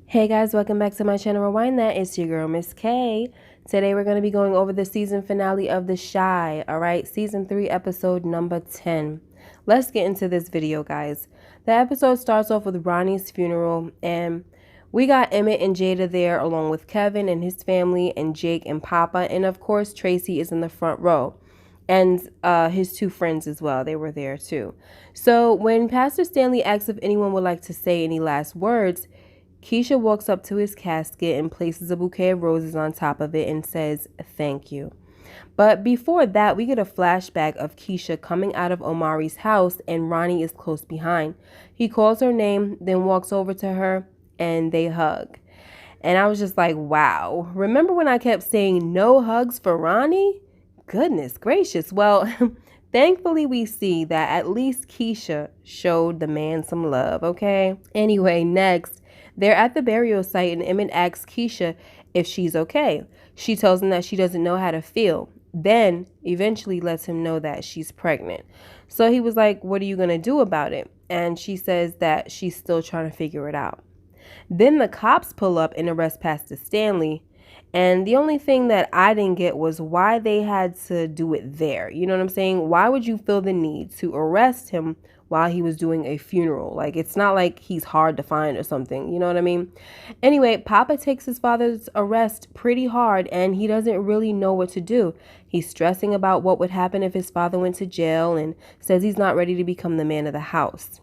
Hey guys, welcome back to my channel Rewind That. It's your girl Miss K. Today we're going to be going over the season finale of The Chi, alright? Season 3 episode number 10. Let's get into this video, guys. The episode starts off with Ronnie's funeral, and we got Emmett and Jada there along with Kevin and his family and Jake and Poppa, and of course Tracy is in the front row. And his two friends as well. They were there too. So when Pastor Stanley asks if anyone would like to say any last words, Keisha walks up to his casket and places a bouquet of roses on top of it and says, "Thank you." But before that, we get a flashback of Keisha coming out of Omari's house and Ronnie is close behind. He calls her name, then walks over to her and they hug. And I was just like, wow. Remember when I kept saying no hugs for Ronnie? Goodness gracious. Well, thankfully we see that at least Keisha showed the man some love, okay? Anyway, next, they're at the burial site and Emmett asks Keisha if she's okay. She tells him that she doesn't know how to feel. Then eventually lets him know that she's pregnant. So he was like, "What are you going to do about it?" And she says that she's still trying to figure it out. Then the cops pull up and arrest Pastor Stanley. And the only thing that I didn't get was why they had to do it there. You know what I'm saying? Why would you feel the need to arrest him while he was doing a funeral? Like, it's not like he's hard to find or something. You know what I mean? Anyway, Poppa takes his father's arrest pretty hard and he doesn't really know what to do. He's stressing about what would happen if his father went to jail and says he's not ready to become the man of the house.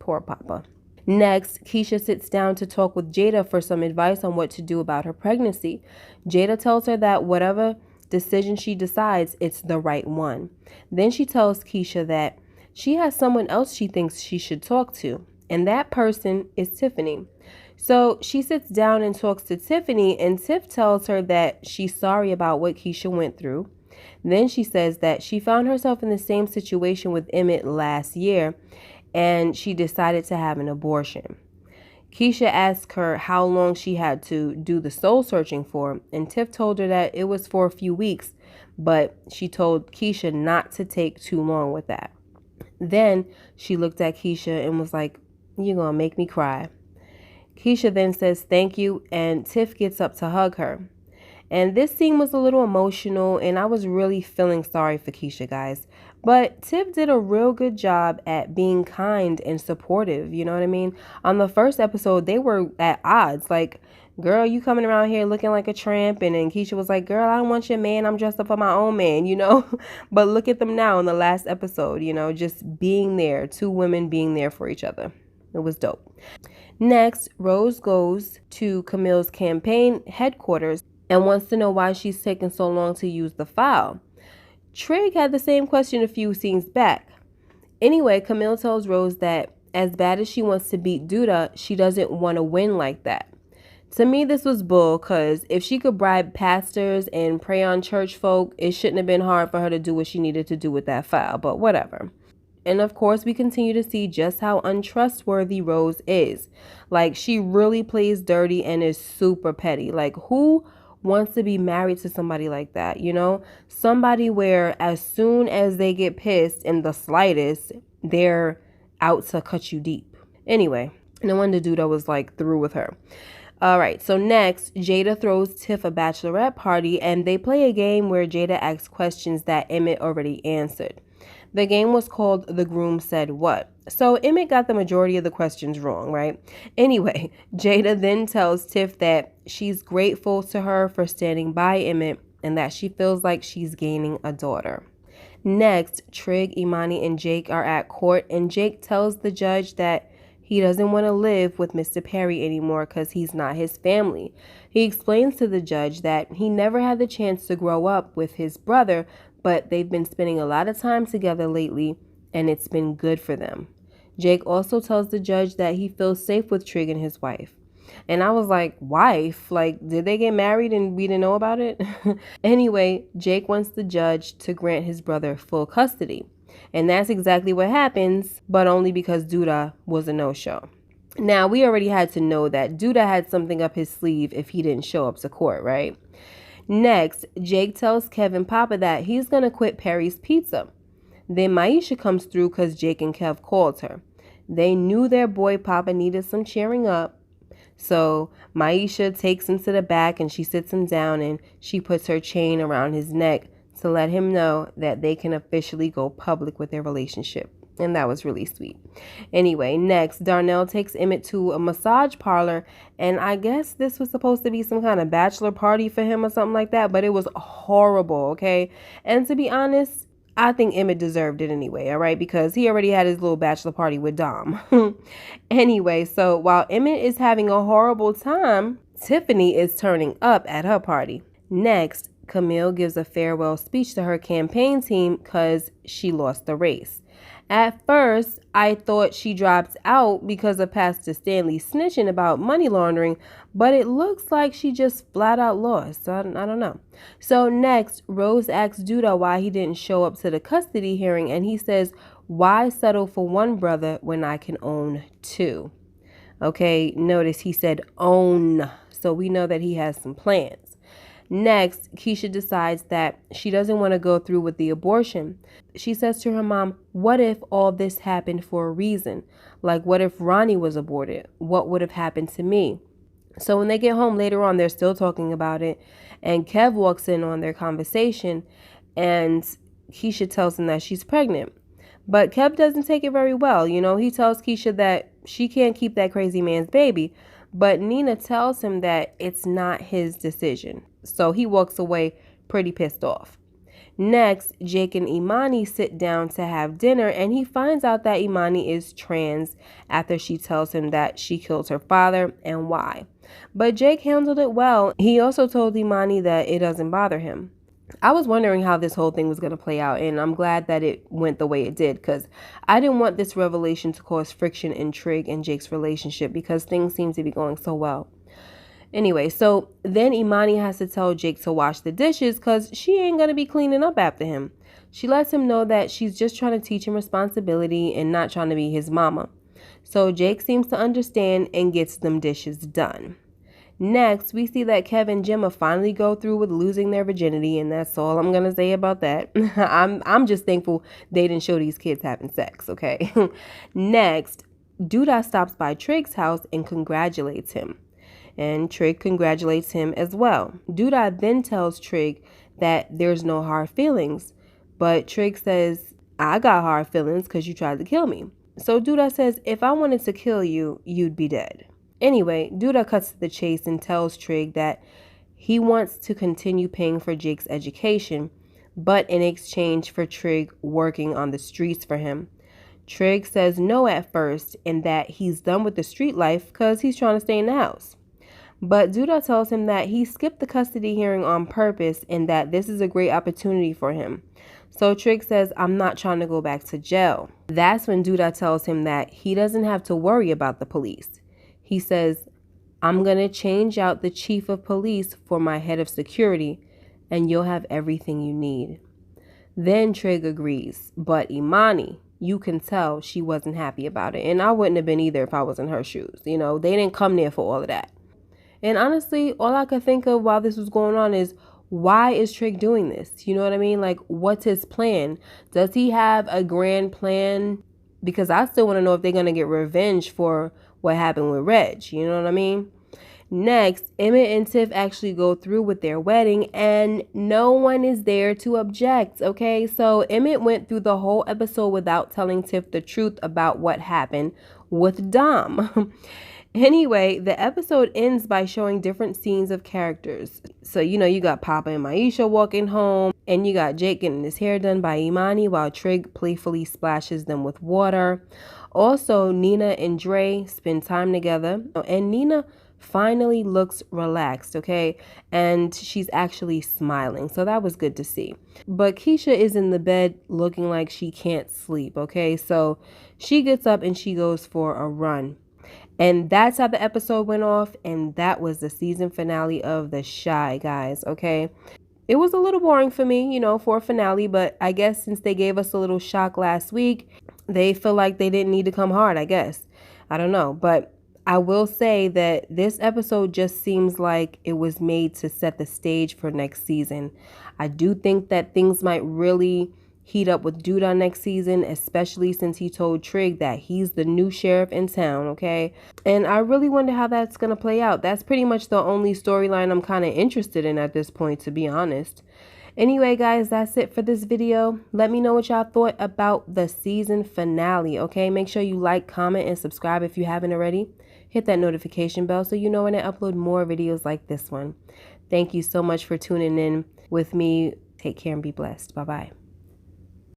Poor Poppa. Next, Keisha sits down to talk with Jada for some advice on what to do about her pregnancy. Jada tells her that whatever decision she decides, it's the right one. Then she tells Keisha that she has someone else she thinks she should talk to, and that person is Tiffany. So she sits down and talks to Tiffany, and Tiff tells her that she's sorry about what Keisha went through. Then she says that she found herself in the same situation with Emmett last year, and she decided to have an abortion. Keisha asked her how long she had to do the soul searching for, and Tiff told her that it was for a few weeks, but she told Keisha not to take too long with that. Then she looked at Keisha and was like, "You're gonna make me cry." Keisha then says thank you, and Tiff gets up to hug her. And this scene was a little emotional, and I was really feeling sorry for Keisha, guys. But Tiff did a real good job at being kind and supportive, you know what I mean? On the first episode, they were at odds. Like, "Girl, you coming around here looking like a tramp." And then Keisha was like, "Girl, I don't want your man. I'm dressed up for my own man," you know? But look at them now in the last episode, you know, just being there. Two women being there for each other. It was dope. Next, Rose goes to Camille's campaign headquarters and wants to know why she's taking so long to use the file. Trig had the same question a few scenes back. Anyway, Camille tells Rose that as bad as she wants to beat Douda, she doesn't want to win like that. To me, this was bull, because if she could bribe pastors and prey on church folk, it shouldn't have been hard for her to do what she needed to do with that file, but whatever. And of course, we continue to see just how untrustworthy Rose is. Like, she really plays dirty and is super petty. Like, who wants to be married to somebody like that, you know? Somebody where as soon as they get pissed in the slightest, they're out to cut you deep. Anyway, no wonder Douda was like through with her. All right, so next, Jada throws Tiff a bachelorette party and they play a game where Jada asks questions that Emmett already answered. The game was called The Groom Said What. So Emmett got the majority of the questions wrong, right? Anyway, Jada then tells Tiff that she's grateful to her for standing by Emmett and that she feels like she's gaining a daughter. Next, Trig, Imani, and Jake are at court, and Jake tells the judge that he doesn't want to live with Mr. Perry anymore because he's not his family. He explains to the judge that he never had the chance to grow up with his brother, but they've been spending a lot of time together lately, and it's been good for them. Jake also tells the judge that he feels safe with Trig and his wife. And I was like, wife? Like, did they get married and we didn't know about it? Anyway, Jake wants the judge to grant his brother full custody. And that's exactly what happens, but only because Douda was a no-show. Now, we already had to know that Douda had something up his sleeve if he didn't show up to court, right? Next, Jake tells Kevin Poppa that he's going to quit Perry's Pizza. Then Maisha comes through because Jake and Kev called her. They knew their boy Poppa needed some cheering up. So Maisha takes him to the back and she sits him down and she puts her chain around his neck to let him know that they can officially go public with their relationship. And that was really sweet. Anyway, next, Darnell takes Emmett to a massage parlor. And I guess this was supposed to be some kind of bachelor party for him or something like that. But it was horrible, okay? And to be honest, I think Emmett deserved it anyway, all right? Because he already had his little bachelor party with Dom. Anyway, so while Emmett is having a horrible time, Tiffany is turning up at her party. Next, Camille gives a farewell speech to her campaign team because she lost the race. At first, I thought she dropped out because of Pastor Stanley snitching about money laundering, but it looks like she just flat out lost. I don't know. So next, Rose asks Douda why he didn't show up to the custody hearing, and he says, why settle for one brother when I can own two? Okay, notice he said own, so we know that he has some plans. Next, Keisha decides that she doesn't want to go through with the abortion. She says to her mom, what if all this happened for a reason? Like, what if Ronnie was aborted? What would have happened to me? So when they get home later on, they're still talking about it. And Kev walks in on their conversation and Keisha tells him that she's pregnant. But Kev doesn't take it very well. You know, he tells Keisha that she can't keep that crazy man's baby. But Nina tells him that it's not his decision. So he walks away pretty pissed off. Next, Jake and Imani sit down to have dinner and he finds out that Imani is trans after she tells him that she killed her father and why. But Jake handled it well. He also told Imani that it doesn't bother him. I was wondering how this whole thing was going to play out, and I'm glad that it went the way it did because I didn't want this revelation to cause friction in Trig and Jake's relationship because things seem to be going so well. Anyway, so then Imani has to tell Jake to wash the dishes because she ain't going to be cleaning up after him. She lets him know that she's just trying to teach him responsibility and not trying to be his mama. So Jake seems to understand and gets them dishes done. Next, we see that Kev and Gemma finally go through with losing their virginity, and that's all I'm going to say about that. I'm just thankful they didn't show these kids having sex, okay? Next, Douda stops by Trig's house and congratulates him. And Trig congratulates him as well. Douda then tells Trig that there's no hard feelings, but Trig says, I got hard feelings because you tried to kill me. So Douda says, if I wanted to kill you, you'd be dead. Anyway, Douda cuts to the chase and tells Trig that he wants to continue paying for Jake's education, but in exchange for Trig working on the streets for him. Trig says no at first and that he's done with the street life because he's trying to stay in the house. But Douda tells him that he skipped the custody hearing on purpose and that this is a great opportunity for him. So Trig says, I'm not trying to go back to jail. That's when Douda tells him that he doesn't have to worry about the police. He says, I'm going to change out the chief of police for my head of security, and you'll have everything you need. Then Trig agrees, but Imani, you can tell she wasn't happy about it. And I wouldn't have been either if I was in her shoes. You know, they didn't come there for all of that. And honestly, all I could think of while this was going on is, why is Trig doing this? You know what I mean? Like, what's his plan? Does he have a grand plan? Because I still want to know if they're going to get revenge for what happened with Reg. You know what I mean? Next, Emmett and Tiff actually go through with their wedding and no one is there to object, okay? So Emmett went through the whole episode without telling Tiff the truth about what happened with Dom. Anyway, the episode ends by showing different scenes of characters. So, you know, you got Poppa and Maisha walking home, and you got Jake getting his hair done by Imani while Trig playfully splashes them with water. Also, Nina and Dre spend time together, and Nina finally looks relaxed, okay? And she's actually smiling, so that was good to see. But Keisha is in the bed looking like she can't sleep, okay? So she gets up and she goes for a run. And that's how the episode went off, and that was the season finale of The Shy, guys, okay? It was a little boring for me, you know, for a finale, but I guess since they gave us a little shock last week, they feel like they didn't need to come hard, I guess. I don't know, but I will say that this episode just seems like it was made to set the stage for next season. I do think that things might really heat up with Douda next season, especially since he told Trig that he's the new sheriff in town, okay? And I really wonder how that's going to play out. That's pretty much the only storyline I'm kind of interested in at this point, to be honest. Anyway, guys, that's it for this video. Let me know what y'all thought about the season finale, okay? Make sure you like, comment, and subscribe if you haven't already. Hit that notification bell so you know when I upload more videos like this one. Thank you so much for tuning in with me. Take care and be blessed. Bye-bye.